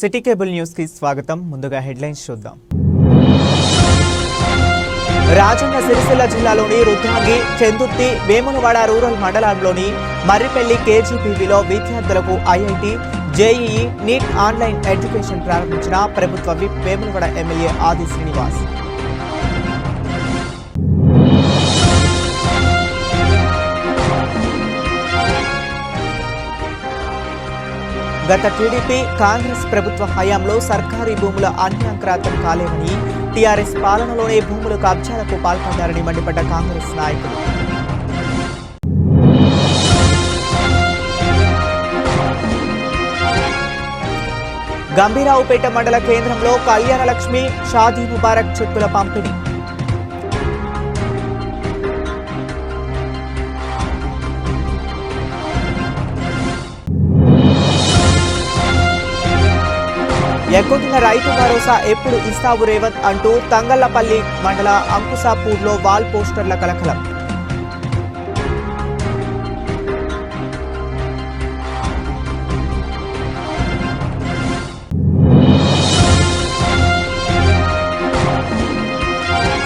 City cable news కి స్వాగతం. ముందుగా హెడ్లైన్స్ చూద్దాం. రాజన్న సిరిసిల్ల జిల్లాలోని రుద్రాంగి, చందుర్తి, వేములవాడ రూరల్ మండలంలోని మర్రిపల్లి కేజీబీవీలో విద్యార్థులకు IIT, JEE, NEET online education ప్రారంభించిన ప్రభుత్వ విప్ వేములవాడ ఎమ్మెల్యే ఆది శ్రీనివాస్. గత టీడీపీ కాంగ్రెస్ ప్రభుత్వ హయాంలో సర్కారీ భూముల అన్యాక్రాంతం కాలేవని, టీఆర్ఎస్ పాలనలోనే భూముల కబ్జాలకు పాల్పడ్డారని మండిపడ్డ కాంగ్రెస్ నాయకులు. గంభీరావుపేట మండల కేంద్రంలో కళ్యాణలక్ష్మి, షాదీ ముబారక్ చెక్కుల పంపిణీ. ఎగ్గొట్టిన రైతు భరోసా ఎప్పుడు ఇస్తావు రేవంత్ అంటూ తంగళ్లపల్లి మండల అంకుసాపూర్లో వాల్ పోస్టర్ల కలకలం.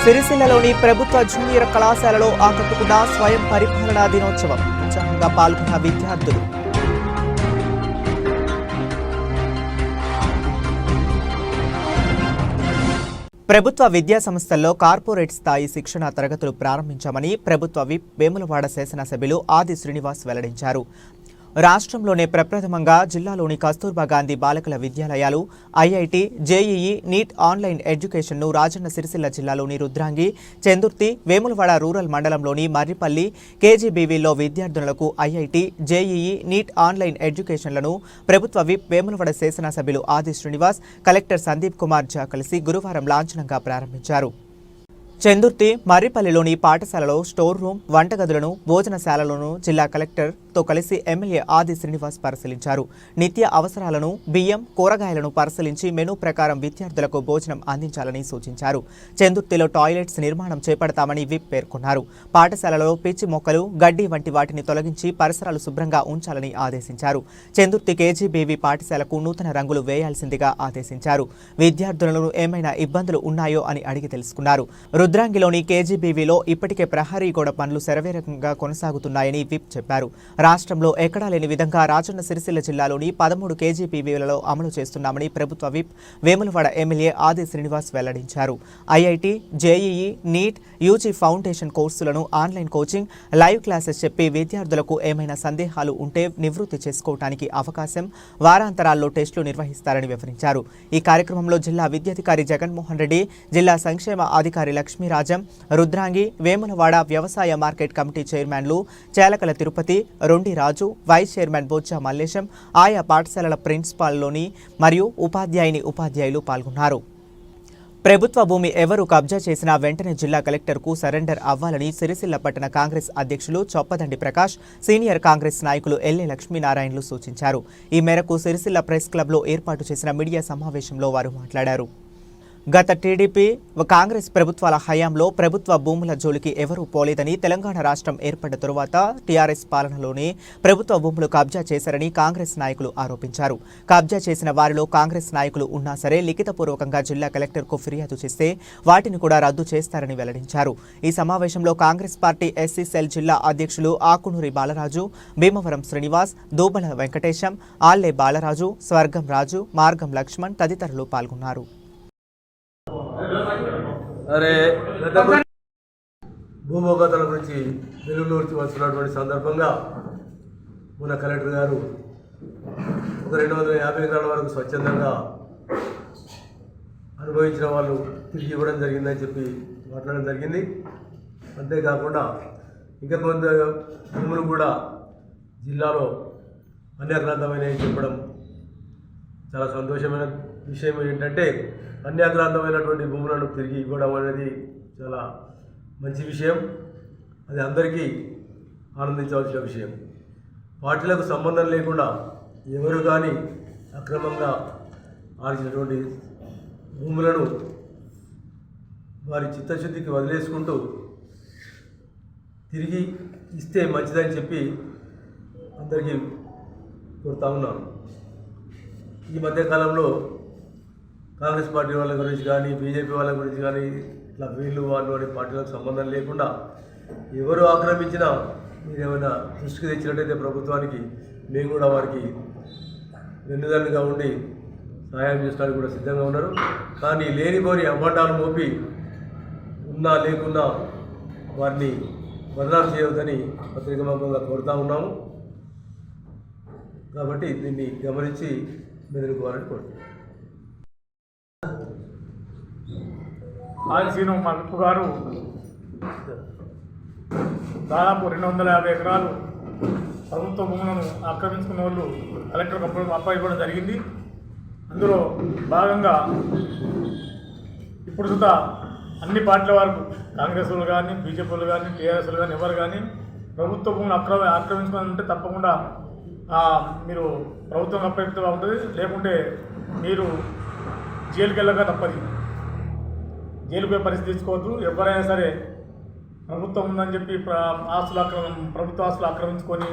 సిరిసిల్లలోని ప్రభుత్వ జూనియర్ కళాశాలలో ఆకట్టుకున్న స్వయం పరిపాలనా దినోత్సవం. ఉత్సాహంగా పాల్గొన్న విద్యార్థులు. ప్రభుత్వ విద్యా సంస్థల్లో కార్పొరేట్ స్థాయి శిక్షణ తరగతులు ప్రారంభించామని ప్రభుత్వ విప్ వేములవాడ శాసనసభ్యులు ఆది శ్రీనివాస్ వెల్లడించారు. రాష్ట్రంలోనే ప్రప్రథమంగా జిల్లాలోని కస్తూర్బా గాంధీ బాలికల విద్యాలయాలు, ఐఐటీ, జేఈఈ, నీట్ ఆన్లైన్ ఎడ్యుకేషన్ను రాజన్న సిరిసిల్ల జిల్లాలోని రుద్రాంగి, చందుర్తి, వేములవాడ రూరల్ మండలంలోని మర్రిపల్లి కేజీబీవీలో విద్యార్థులకు ఐఐటీ, జేఈఈ, నీట్ ఆన్లైన్ ఎడ్యుకేషన్లను ప్రభుత్వ విప్ వేములవాడ శాసనసభ్యులు ఆది శ్రీనివాస్, కలెక్టర్ సందీప్ కుమార్ ఝా కలిసి గురువారం లాంఛనంగా ప్రారంభించారు. చందుర్తి, మర్రిపల్లిలోని పాఠశాలలో స్టోర్ రూమ్, వంటగదులను, భోజనశాలలను జిల్లా కలెక్టర్తో కలిసి ఎమ్మెల్యే ఆది శ్రీనివాస్ పరిశీలించారు. నిత్య అవసరాలను, బియ్యం, కూరగాయలను పరిశీలించి మెనూ ప్రకారం విద్యార్థులకు భోజనం అందించాలని సూచించారు. చందుర్తిలో టాయిలెట్స్ నిర్మాణం చేపడతామని విప్ పేర్కొన్నారు. పాఠశాలలో పిచ్చి మొక్కలు, గడ్డి వంటి వాటిని తొలగించి పరిసరాలు శుభ్రంగా ఉంచాలని ఆదేశించారు. చందుర్తి కేజీబీవీ పాఠశాలకు నూతన రంగులు వేయాల్సిందిగా ఆదేశించారు. విద్యార్థులను ఏమైనా ఇబ్బందులు ఉన్నాయో అని అడిగి తెలుసుకున్నారు. రుద్రాంగిలోని కేజీబీవీలో ఇప్పటికే ప్రహరీ గోడ పనులు శరవేగంగా కొనసాగుతున్నాయని విప్ చెప్పారు. రాష్ట్రంలో ఎక్కడా లేని విధంగా రాజన్న సిరిసిల్ల జిల్లాలోని 13 కేజీబీవీలలో అమలు చేస్తున్నామని ప్రభుత్వ విప్ వేములవాడ ఎమ్మెల్యే ఆది శ్రీనివాస్ వెల్లడించారు. IIT, JEE, NEET, UG foundation కోర్సులను ఆన్లైన్ కోచింగ్, లైవ్ క్లాసెస్ చెప్పి విద్యార్థులకు ఏమైనా సందేహాలు ఉంటే నివృత్తి చేసుకోవడానికి అవకాశం, వారాంతరాల్లో టెస్టులు నిర్వహిస్తారని వివరించారు. ఈ కార్యక్రమంలో జిల్లా విద్యాధికారి జగన్మోహన్ రెడ్డి, జిల్లా సంక్షేమ అధికారి లక్ష్మీరాజం, రుద్రాంగి, వేములవాడ వ్యవసాయ మార్కెట్ కమిటీ చైర్మన్లు చేలకల తిరుపతి, రొండి రాజు, వైస్ చైర్మన్ బొజ్జా మల్లేశం, ఆయా పాఠశాలల ప్రిన్సిపాల్లోని మరియు ఉపాధ్యాయులు పాల్గొన్నారు. ప్రభుత్వ భూమి ఎవరు కబ్జా చేసినా వెంటనే జిల్లా కలెక్టర్కు సరెండర్ అవ్వాలని సిరిసిల్ల పట్టణ కాంగ్రెస్ అధ్యక్షులు చొప్పదండి ప్రకాష్, సీనియర్ కాంగ్రెస్ నాయకులు ఎల్ఏ లక్ష్మీనారాయణలు సూచించారు. ఈ మేరకు సిరిసిల్ల ప్రెస్ క్లబ్లో ఏర్పాటు చేసిన మీడియా సమావేశంలో వారు మాట్లాడారు. గత టీడీపీ, కాంగ్రెస్ ప్రభుత్వాల హయాంలో ప్రభుత్వ భూముల జోలికి ఎవరూ పోలేదని, తెలంగాణ రాష్ట్రం ఏర్పడ్డ తరువాత టీఆర్ఎస్ పాలనలోనే ప్రభుత్వ భూములు కబ్జా చేశారని కాంగ్రెస్ నాయకులు ఆరోపించారు. కబ్జా చేసిన వారిలో కాంగ్రెస్ నాయకులు ఉన్నా సరే లిఖితపూర్వకంగా జిల్లా కలెక్టర్కు ఫిర్యాదు చేస్తే వాటిని కూడా రద్దు చేస్తారని వెల్లడించారు. ఈ సమావేశంలో కాంగ్రెస్ పార్టీ ఎస్సీ సెల్ జిల్లా అధ్యక్షులు ఆకునూరి బాలరాజు, భీమవరం శ్రీనివాస్, దూబల వెంకటేశం, ఆల్లే బాలరాజు, స్వర్గం రాజు, మార్గం లక్ష్మణ్ తదితరులు పాల్గొన్నారు. భూభోగతల గురించి వెలుగులోకి వస్తున్నటువంటి సందర్భంగా మన కలెక్టర్ గారు ఒక 250 ఎకరాల వరకు స్వచ్ఛందంగా అనుభవించిన వాళ్ళు తిరిగి ఇవ్వడం జరిగిందని చెప్పి మాట్లాడడం జరిగింది. అంతేకాకుండా ఇంకా కొంత భూములు కూడా జిల్లాలో అన్యాక్రాంతమైనవి చెప్పడం చాలా సంతోషమైన విషయం. ఏంటంటే అన్యాక్రాంతమైనటువంటి భూములను తిరిగి ఇవ్వడం అనేది చాలా మంచి విషయం. అది అందరికీ ఆనందించవలసిన విషయం. పార్టీలకు సంబంధం లేకుండా ఎవరు కానీ అక్రమంగా ఆర్జినటువంటి భూములను వారి చిత్తశుద్ధికి వదిలేసుకుంటూ తిరిగి ఇస్తే మంచిదని చెప్పి అందరికీ కోరుతా ఉన్నాను. ఈ మధ్యకాలంలో కాంగ్రెస్ పార్టీ వాళ్ళ గురించి కానీ బీజేపీ వాళ్ళ గురించి కానీ ఇట్లా వీళ్ళు వాళ్ళు అనే పార్టీలకు సంబంధం లేకుండా ఎవరు ఆక్రమించినా మీరు ఏమైనా దృష్టికి తెచ్చినట్టయితే ప్రభుత్వానికి మేము కూడా వారికి వెన్నుదన్నుగా ఉండి సహాయం చేయడానికి కూడా సిద్ధంగా ఉన్నారు. కానీ లేనిపోని అబద్ధాలు మోపి ఉన్నా లేకున్నా వారిని బదనాలు చేయవద్దని పత్రికాముఖంగా కోరుతా ఉన్నాము. కాబట్టి దీన్ని గమనించి మెదులుకోవాలని కోరుతున్నాం. ఆదిశీను మా విప్పు గారు దాదాపు 250 ఎకరాలు ప్రభుత్వ భూములను ఆక్రమించుకున్న వాళ్ళు కలెక్టర్ అప్పగివ్వడం జరిగింది. అందులో భాగంగా ఇప్పుడు సుతా అన్ని పార్టీల వరకు కాంగ్రెస్ వాళ్ళు కానీ బీజేపీ వాళ్ళు కానీ టీఆర్ఎస్ వాళ్ళు కానీ ఎవరు కానీ ప్రభుత్వ భూములు ఆక్రమించుకుని ఉంటే తప్పకుండా మీరు ప్రభుత్వం అప్పగిస్తూ ఉంటుంది, లేకుంటే మీరు జైలుకి వెళ్ళగా తప్పది. జైలు పోయే పరిస్థితి తీసుకోవద్దు. ఎవరైనా సరే ప్రభుత్వం ఉందని చెప్పి ప్రభుత్వ ఆస్తులు ఆక్రమించుకొని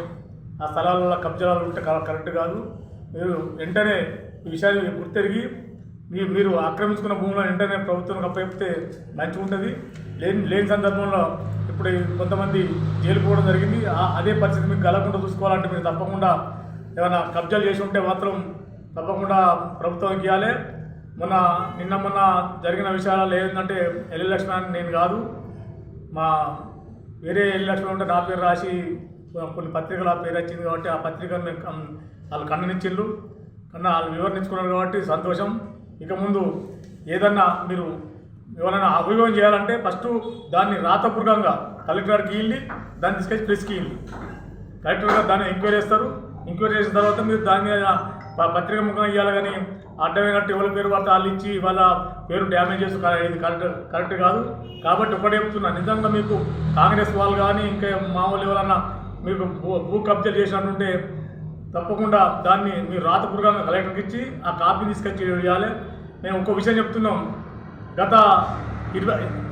ఆ స్థలాలలో కబ్జాలు ఉంటే కరెక్ట్ కాదు. మీరు వెంటనే ఈ విషయాన్ని గుర్తెరిగి మీరు ఆక్రమించుకున్న భూములను వెంటనే ప్రభుత్వం అప్పగిస్తే మంచిగా ఉంటుంది. లేని సందర్భంలో ఇప్పుడు కొంతమంది జైలుకు పోవడం జరిగింది. అదే పరిస్థితి మీకు కలగకుండా చూసుకోవాలంటే మీరు తప్పకుండా ఏమైనా కబ్జాలు చేసి ఉంటే మాత్రం తప్పకుండా ప్రభుత్వానికి ఇవ్వాలి. నిన్న జరిగిన విషయాలలో ఏంటంటే ఎల్లి లక్ష్మణ్ నేను కాదు, మా వేరే ఎల్లి లక్ష్మణ్ ఉంటే నా పేరు రాసి కొన్ని పత్రికలు ఆ పేరు వచ్చింది కాబట్టి ఆ పత్రికను వాళ్ళు ఖండనిచ్చిళ్ళు, వాళ్ళు వివరించుకున్నారు కాబట్టి సంతోషం. ఇక ముందు ఏదన్నా మీరు ఎవరైనా అభియోగం చేయాలంటే ఫస్ట్ దాన్ని రాతపూర్వకంగా కలెక్టర్కి వెళ్ళి దాన్ని తీసుకొచ్చి ప్రెస్కి వెళ్ళి కలెక్టర్ గారు దాన్ని ఎంక్వైరీ చేస్తారు. ఎంక్వైరీ చేసిన తర్వాత మీరు దాని మీద పత్రిక ముఖంగా ఇవ్వాలి. కానీ అడ్డమైనట్టు ఎవరి పేరు వాళ్ళ వాళ్ళు ఇచ్చి వాళ్ళ పేరు డ్యామేజ్ చేసి ఇది కరెక్ట్ కాదు. కాబట్టి ఒకటే చెప్తున్నా, నిజంగా మీకు కాంగ్రెస్ వాళ్ళు కానీ ఇంకా మామూలు ఎవరన్నా మీకు భూ కబ్జాలు చేసినట్టుంటే తప్పకుండా దాన్ని మీరు రాతపూర్వకంగా కలెక్టర్కి ఇచ్చి ఆ కాపీ తీసుకొచ్చి ఇవ్వాలి. మేము ఇంకో విషయం చెప్తున్నాం, గత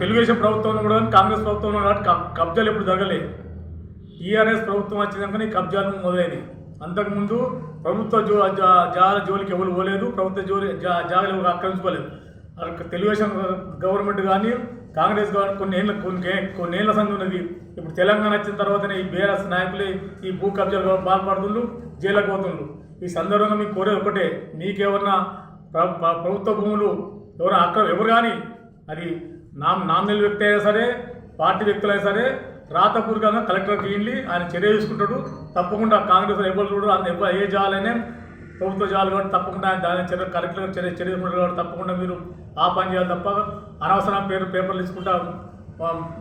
తెలుగుదేశం ప్రభుత్వంలో కూడా కాంగ్రెస్ ప్రభుత్వంలో కాబట్టి కబ్జాలు ఎప్పుడు జరగలేదు. టీఆర్ఎస్ ప్రభుత్వం వచ్చినాకనే కబ్జాలు మొదలైనవి. అంతకుముందు ప్రభుత్వ జాగాల జోలికి ఎవరు పోలేదు, ప్రభుత్వ జాగాలు ఎవరు ఆక్రమించుకోలేదు. తెలుగుదేశం గవర్నమెంట్ కానీ కాంగ్రెస్ గవర్నమెంట్ కొన్నేళ్ల సంది ఉన్నది. ఇప్పుడు తెలంగాణ వచ్చిన తర్వాతనే ఈ బీఆర్ఎస్ నాయకులే ఈ భూ కబ్జాలు బాధపడుతుండ్రు, జైలుకు పోతుండ్రు. ఈ సందర్భంగా మీకు కోరేది ఒకటే, మీకేమన్నా ప్రభుత్వ భూములు ఎవరు కానీ అది నామినల్ వ్యక్తి అయినా సరే పార్టీ వ్యక్తులైనా సరే రాతపూర్వకంగా కలెక్టర్కి వెళ్ళి ఆయన చర్య తీసుకుంటాడు. తప్పకుండా కాంగ్రెస్ ఎవరు చూడరు, ఏ జాలైనా ప్రభుత్వ జాలు కాబట్టి తప్పకుండా దాని కలెక్టర్ చర్య తీసుకుంటారు. కాబట్టి తప్పకుండా మీరు ఆ పని చేయాలి తప్ప అనవసరం పేపర్లు తీసుకుంటా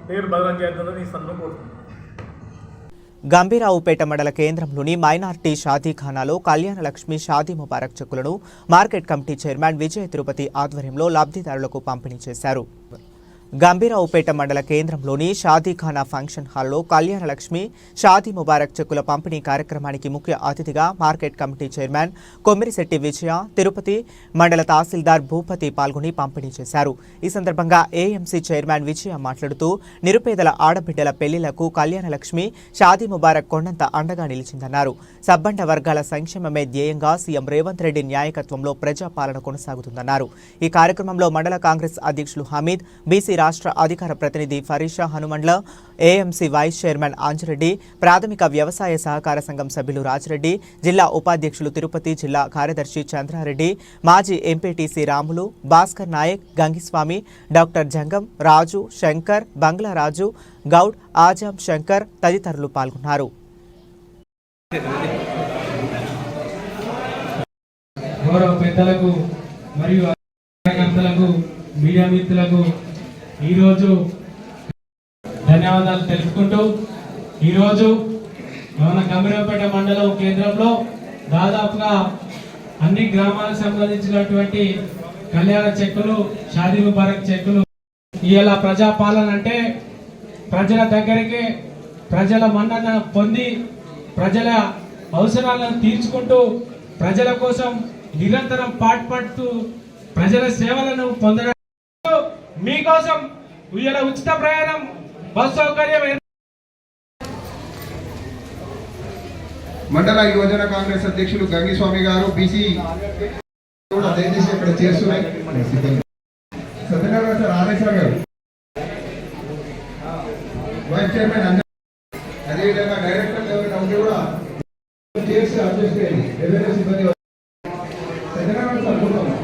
పేరు బదనం చేద్దామని ఈ సందర్భం కోరుతున్నాను. గంభీరావుపేట మండల కేంద్రంలోని మైనార్టీ షాదీఖానాలో కళ్యాణ లక్ష్మి షాదీ ముబారక్ చెక్కులను మార్కెట్ కమిటీ చైర్మన్ విజయ తిరుపతి ఆధ్వర్యంలో లబ్ధిదారులకు పంపిణీ చేశారు. గంభీరావుపేట మండల కేంద్రంలోని షాదీఖానా ఫంక్షన్ హాల్లో కళ్యాణ లక్ష్మి షాదీ ముబారక్ చెక్కుల పంపిణీ కార్యక్రమానికి ముఖ్య అతిథిగా మార్కెట్ కమిటీ చైర్మన్ కొమ్మిరిశెట్టి విజయ తిరుపతి మండల తహసీల్దార్ భూపతి పాల్గొని పంపిణీ చేశారు. ఈ సందర్భంగా ఏఎంసీ చైర్మన్ విజయ మాట్లాడుతూ నిరుపేదల ఆడబిడ్డల పెళ్లిలకు కళ్యాణ లక్ష్మి షాదీ ముబారక్ కొండంత అండగా నిలిచిందన్నారు. సబ్బండ వర్గాల సంక్షేమమే ధ్యేయంగా సీఎం రేవంత్ రెడ్డి నాయకత్వంలో ప్రజాపాలన కొనసాగుతుందన్నారు. ఈ కార్యక్రమంలో మండల కాంగ్రెస్ అధ్యక్షులు హమీద్, బీసీ రాష్ట్ర అధికార ప్రతినిధి Farisha Hanumandla, AMC vice chairman Anjireddy, ప్రాథమిక వ్యవసాయ సహకార సంఘం సభ్యులు రాజిరెడ్డి, జిల్లా ఉపాధ్యక్షులు తిరుపతి, జిల్లా కార్యదర్శి చంద్రారెడ్డి, మాజీ ఎంపీటీసీ రాములు, భాస్కర్ నాయక్, గంగిస్వామి, డాక్టర్ జంగం, రాజు, శంకర్, బంగ్లారాజు, గౌడ్, ఆజాం శంకర్ తదితరులు పాల్గొన్నారు. గౌరవ పెద్దలకు మరియు కార్యకర్తలకు, మీడియా మిత్రులకు ఈరోజు ధన్యవాదాలు తెలుపుకుంటూ, ఈరోజు మన గంభీరావుపేట మండలం కేంద్రంలో దాదాపుగా అన్ని గ్రామాలకు సంబంధించినటువంటి కళ్యాణ చెక్కులు, షాదీ ముబారక్ చెక్కులు ఇలా ప్రజాపాలన అంటే ప్రజల దగ్గరికి ప్రజల మన్నన పొంది ప్రజల అవసరాలను తీర్చుకుంటూ ప్రజల కోసం నిరంతరం పాటుపడుతూ ప్రజల సేవలను పొందడం మీకోసం ఇలా ఉచిత ప్రయాణం బస్ సౌకర్యం. మండల యువజన కాంగ్రెస్ అధ్యక్షులు గంగిస్వామి గారు, బీసీ కూడా దయచేసి ఇక్కడ చేస్తున్నాయి. సత్యనారాయణ సార్ ఆదేశాలు గారు వైస్ చైర్మన్ అందరూ అదేవిధంగా డైరెక్టర్ ఎవరైనా ఉంటే కూడా చేసి అడ్జస్ట్ చేయండి. ఎవరైనా సిబ్బంది సత్యనారాయణ సార్ కూర్చోండి.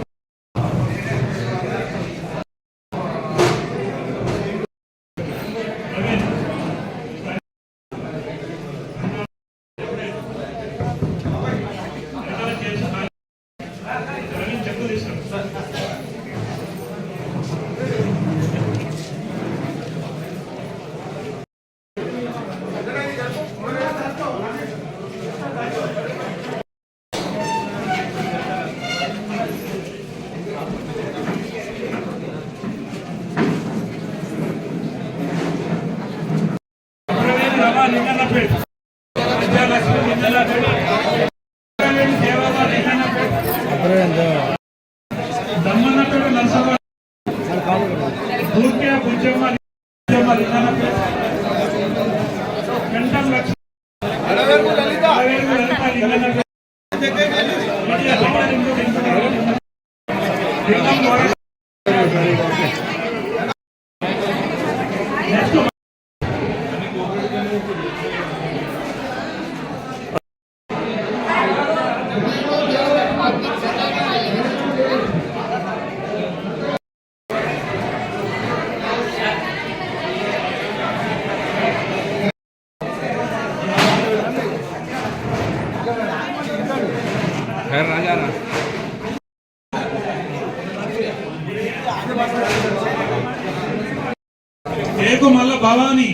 ఏకు మల్ల భవానీ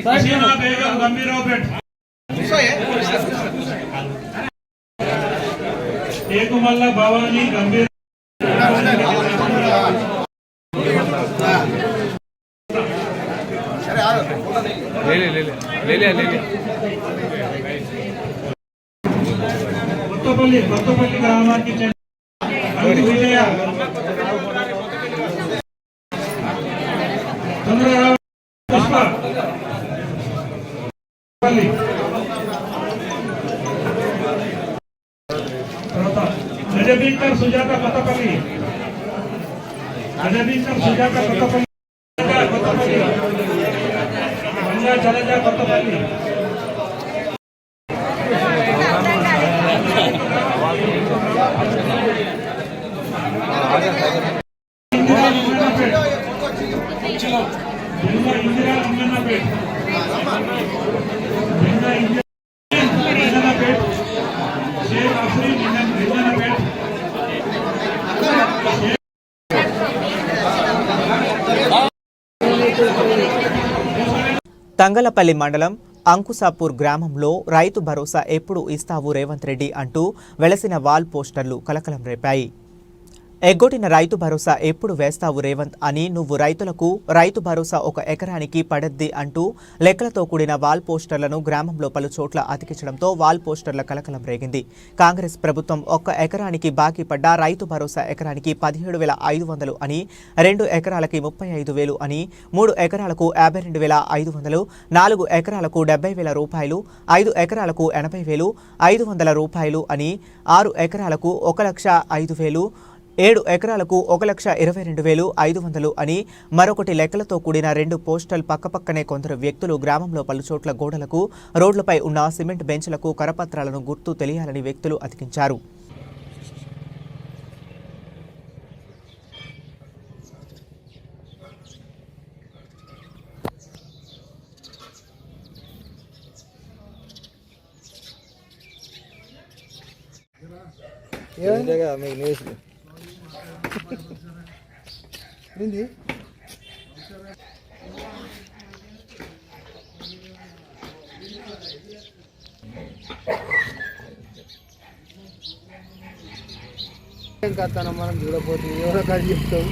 హసీనా బేగం గంభీరావుపేట్ ఏకు మల్ల భవానీ గంభీర్ కొత్తపల్లి గ్రామానికి చెందిన విజయ చంద్రరావు పుష్ప గజబీంకర్ సుజాత కొత్తపల్లి మంజా జలజ కొత్తపల్లి ఇందిరా లింగన్నపేట్ షేక్ అఫ్రీన్ లింగన్నపేట్ తంగలపల్లి మండలం అంకుసాపూర్ గ్రామంలో రైతు భరోసా ఎప్పుడు ఇస్తావు రేవంత్ రెడ్డి అంటూ వెలసిన వాల్ పోస్టర్లు కలకలం రేపాయి. ఎగ్గొట్టిన రైతు భరోసా ఎప్పుడు వేస్తావు రేవంత్ అని, నువ్వు రైతులకు రైతు భరోసా 1 ఎకరానికి పడద్ది అంటూ లెక్కలతో కూడిన వాల్ పోస్టర్లను గ్రామంలో పలు చోట్ల అతికించడంతో వాల్ పోస్టర్ల కలకలం రేగింది. కాంగ్రెస్ ప్రభుత్వం 1 ఎకరానికి బాకీ పడ్డ రైతు భరోసా ఎకరానికి 17,500 అని, 2 ఎకరాలకి 35,000 అని, 3 ఎకరాలకు 52,500, 4 ఎకరాలకు 70,000 రూపాయలు, 5 ఎకరాలకు 80,000, 500 రూపాయలు అని, 6 ఎకరాలకు 1,05,000, 7 ఎకరాలకు 1,22,500 అని మరొకటి లెక్కలతో కూడిన 2 పోస్టల్ పక్కపక్కనే కొందరు వ్యక్తులు గ్రామంలో పలుచోట్ల గోడలకు, రోడ్లపై ఉన్న సిమెంట్ బెంచ్లకు కరపత్రాలను గుర్తు తెలియాలని వ్యక్తులు అతికించారు. ఏంది ఇంకా మనం చూడబోతుంది ఎవరో కాదు చెప్తావు.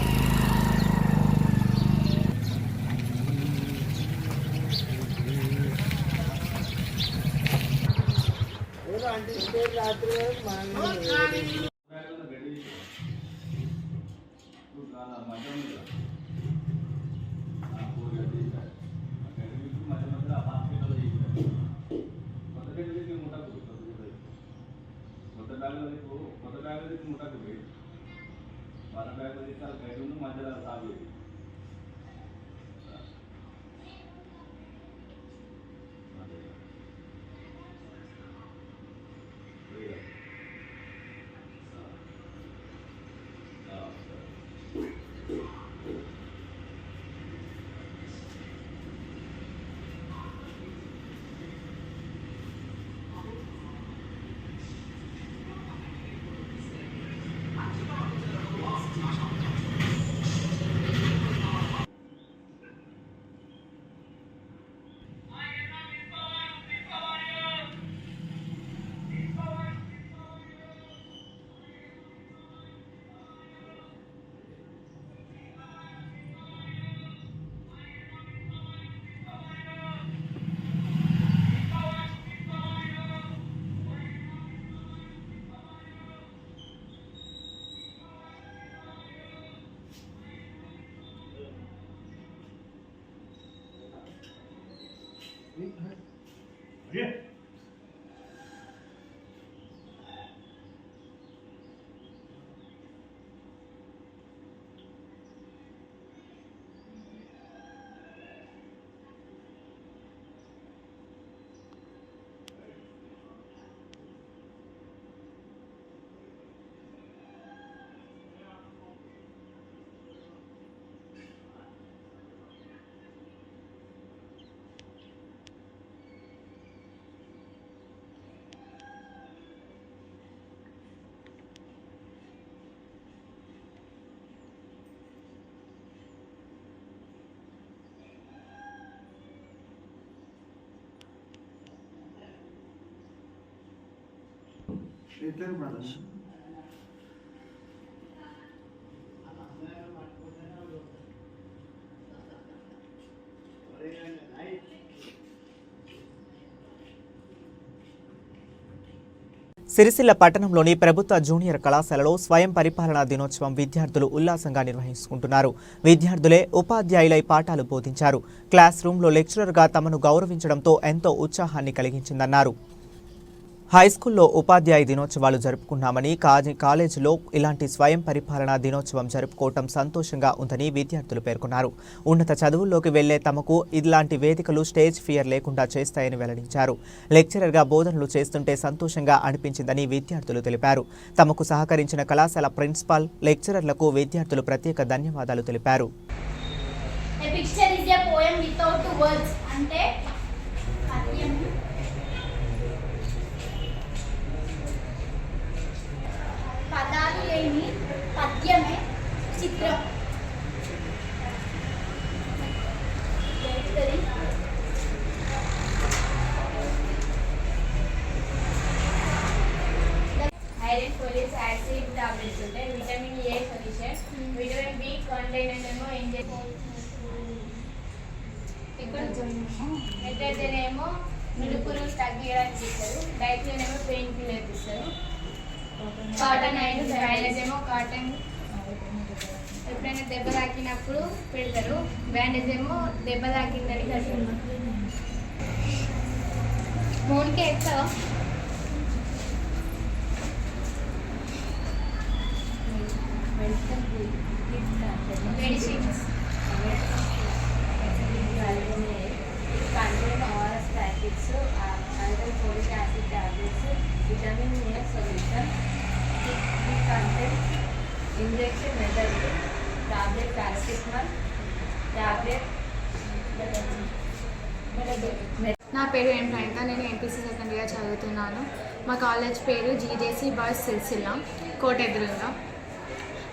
సిరిసిల్ల పట్టణంలోని ప్రభుత్వ జూనియర్ కళాశాలలో స్వయం పరిపాలనా దినోత్సవం విద్యార్థులు ఉల్లాసంగా నిర్వహించుకుంటున్నారు. విద్యార్థులే ఉపాధ్యాయులై పాఠాలు బోధించారు. క్లాస్ రూమ్లో లెక్చరర్గా తమను గౌరవించడంతో ఎంతో ఉత్సాహాన్ని కలిగించిందన్నారు. హైస్కూల్లో ఉపాధ్యాయ దినోత్సవాలు జరుపుకున్నామని, కాలేజీలో ఇలాంటి స్వయం పరిపాలనా దినోత్సవం జరుపుకోవటం సంతోషంగా ఉందని విద్యార్థులు పేర్కొన్నారు. ఉన్నత చదువుల్లోకి వెళ్లే తమకు ఇలాంటి వేదికలు స్టేజ్ ఫియర్ లేకుండా చేస్తాయని వెల్లడించారు. లెక్చరర్గా బోధనలు చేస్తుంటే సంతోషంగా అనిపించిందని విద్యార్థులు తెలిపారు. తమకు సహకరించిన కళాశాల ప్రిన్సిపాల్, లెక్చరర్లకు విద్యార్థులు ప్రత్యేక ధన్యవాదాలు తెలిపారు. పదాలు లేని పద్యమే చిత్రం. ఐరన్ ఫోలిక్ యాసిడ్ టాబ్లెట్స్ ఉంటాయి. Vitamin A solution, vitamin B container ఏమో మెథడ్ ఏమో నులుపులు తగ్గించడానికి ఇస్తారు. డైక్లోన్ ఏమో పెయిన్ కిల్లర్ ఇస్తారు. కాటన్ బ్యాండేజ్ ఏమో కాటన్ ఎప్పుడైనా దెబ్బ తాకినప్పుడు పెడతారు. బ్యాండేజ్ ఏమో దెబ్బ తాకిందని కట్టారు. ఫోన్కి ఎక్కువ medicines contain RS packets, iron folic acid tablets, vitamin A solution, contain injection method, tablet paracetamol, tablet. నా పేరు ఎం ప్రణీత. నేను ఎంపీసీ సెకండ్ ఇయర్ చదువుతున్నాను. మా కాలేజ్ పేరు జీజేసీ బాయ్స్ సిరిసిల్ల, కోటెదురుగా.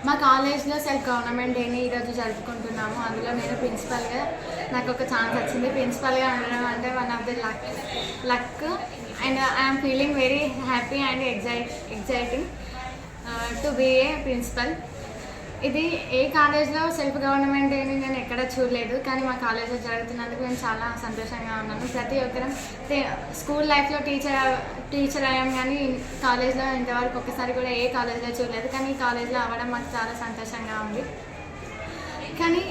మా కాలేజ్లో సెల్ఫ్ గవర్నమెంట్ డేని ఈరోజు జరుపుకుంటున్నాము. అందులో నేను ప్రిన్సిపల్గా నాకు ఒక ఛాన్స్ వచ్చింది. ప్రిన్సిపల్గా ఉండడం అంటే one of the luck and I'm feeling very happy and exciting to be a principal. ఇది ఏ కాలేజ్లో సెల్ఫ్ గవర్నమెంట్ డేని నేను ఎక్కడ చూడలేదు, కానీ మా కాలేజ్లో జరుగుతున్నందుకు నేను చాలా సంతోషంగా ఉన్నాను. ప్రతి ఒక్కరం స్కూల్ లైఫ్లో టీచర్ అయ్యాం, కానీ కాలేజ్లో ఇంతవరకు ఒక్కసారి కూడా ఏ కాలేజ్లో చూడలేదు. కానీ ఈ కాలేజ్లో అవ్వడం మాకు చాలా సంతోషంగా ఉంది. కానీ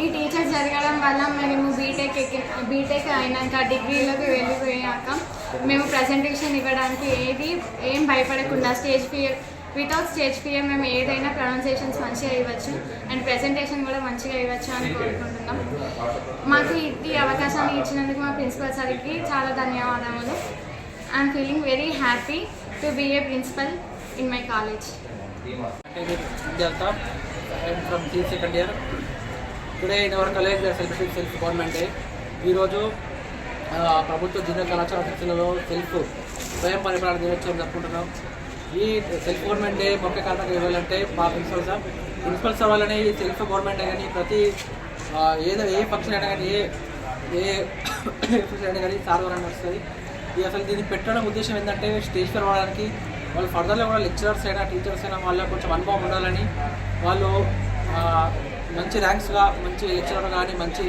ఈ టీచర్స్ జరగడం వల్ల మేము బీటెక్ అయినాక డిగ్రీలోకి వెళ్ళిపోయాక మేము ప్రజెంటేషన్ ఇవ్వడానికి ఏం భయపడకుండా వితౌట్ స్టేజ్ ఫియర్ మేము ఏదైనా ప్రొనౌన్సియేషన్స్ మంచిగా ఇవ్వచ్చు అండ్ ప్రెజెంటేషన్ కూడా మంచిగా ఇవ్వచ్చు అని కోరుకుంటున్నాం. మాకు ఈ అవకాశాన్ని ఇచ్చినందుకు మా ప్రిన్సిపల్ సార్కి చాలా ధన్యవాదములు. I'm feeling very happy to be a principal in my college. From the second year. Today in our college celebrated self government day. ఈరోజు ప్రభుత్వ జూనియర్ కళాశాల శిక్షణలో స్వయం పరిపాలన దినోత్సవం జరుపుకుంటున్నాం. ఈ సెల్ఫ్ గవర్నమెంట్ డే ముఖ్య కారణం ఇవ్వాలంటే మా ప్రిన్సిపల్ సార్ వల్లనే ఈ సెల్ఫ్ గవర్నమెంట్ డే కానీ ప్రతి ఏ ఫంక్షన్ అయినా కానీ ఏ ఫంక్షన్ అయినా కానీ సార్ వల్ల నడుస్తుంది. అసలు దీన్ని పెట్టడం ఉద్దేశం ఏంటంటే స్టేజ్ ఫర్ అవ్వడానికి వాళ్ళు ఫర్దర్లో కూడా లెక్చరర్స్ అయినా టీచర్స్ అయినా వాళ్ళ కొంచెం అనుభవం ఉండాలని, వాళ్ళు మంచి ర్యాంక్స్గా మంచి లెక్చరర్ కానీ మంచి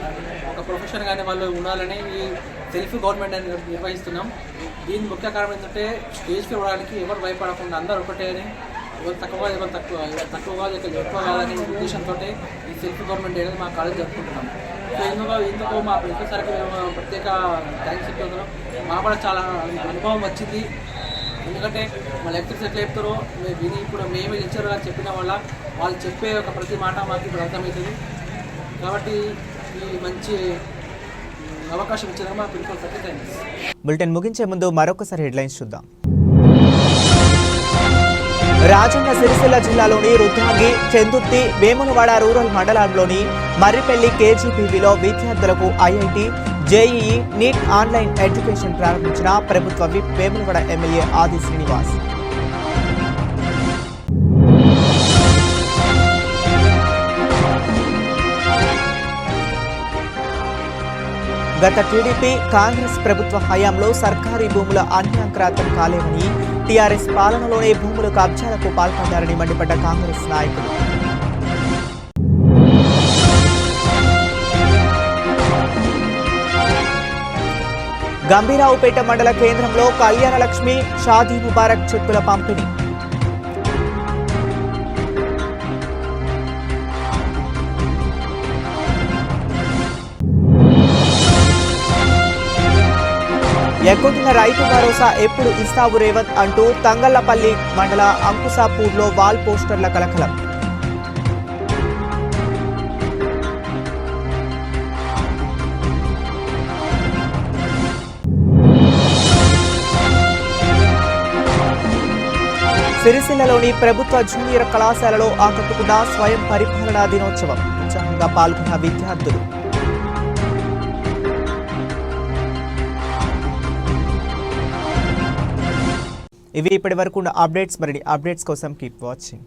ఒక ప్రొఫెషన్ కానీ వాళ్ళు ఉండాలని ఈ సెల్ఫ్ గవర్నమెంట్ అని నిర్వహిస్తున్నాం. దీని ముఖ్య కారణం ఏంటంటే స్టేజ్ ఫర్ అవ్వడానికి ఎవరు భయపడకుండా అందరూ ఒకటే అని, ఎవరు తక్కువగా ఎవరు తక్కువగా ఎక్కువ కాదనే ఉద్దేశంతో ఈ సెల్ఫ్ గవర్నమెంట్ అనేది మా కాలేజ్ జరుపుకుంటున్నాం. సో ఇందుకు మా ప్రిన్సిపల్ సార్కి మేము ప్రత్యేక థ్యాంక్స్ చెప్తున్నాం. మాకు కూడా చాలా అనుభవం వచ్చింది. ఎందుకంటే మా లెక్చర్స్ ఎట్లా చెప్తారో విని ఇప్పుడు మేమే లెక్చర్గా చెప్పిన వల్ల వాళ్ళు చెప్పే ఒక ప్రతి మాట మాకు ఇప్పుడు అర్థమవుతుంది. కాబట్టి ఈ మంచి అవకాశం ఇచ్చిన మా ప్రిన్సిపల్ సార్కి థ్యాంక్స్. బులెటిన్ ముగించే ముందు మరొకసారి హెడ్లైన్స్ చూద్దాం. రాజన్న సిరిసిల్ల జిల్లాలోని రుద్రాంగి, చందుర్తి, వేములవాడ రూరల్ మండలాల్లోని మర్రిపల్లి కేజీబీవీలో విద్యార్థులకు IIT, JEE, NEET online education ప్రారంభించిన ప్రభుత్వ విప్ వేములవాడ ఎమ్మెల్యే ఆది శ్రీనివాస్. గత టీడీపీ, కాంగ్రెస్ ప్రభుత్వ హయాంలో సర్కారీ భూముల అన్యాక్రాంతం కాలేవని, టీఆర్ఎస్ పాలనలోనే భూముల కబ్జాలకు పాల్పడ్డారని మండిపడ్డ కాంగ్రెస్ నాయకులు. గంభీరావుపేట మండల కేంద్రంలో కళ్యాణలక్ష్మి, షాదీ ముబారక్ చెక్కుల పంపిణీ. ఎగ్గొట్టిన రైతు భరోసా ఎప్పుడు ఇస్తావు రేవంత్ అంటూ తంగళ్లపల్లి మండల అంకుసాపూర్లో వాల్ పోస్టర్ల కలకలం. సిరిసిల్లలోని ప్రభుత్వ జూనియర్ కళాశాలలో ఆకట్టుకున్న స్వయం పరిపాలనా దినోత్సవం. ఉత్సాహంగా పాల్గొన్న విద్యార్థులు. ఇవి ఇప్పటి వరకు ఉన్న అప్డేట్స్. మరిన్ని అప్డేట్స్ కోసం కీప్ వాచింగ్.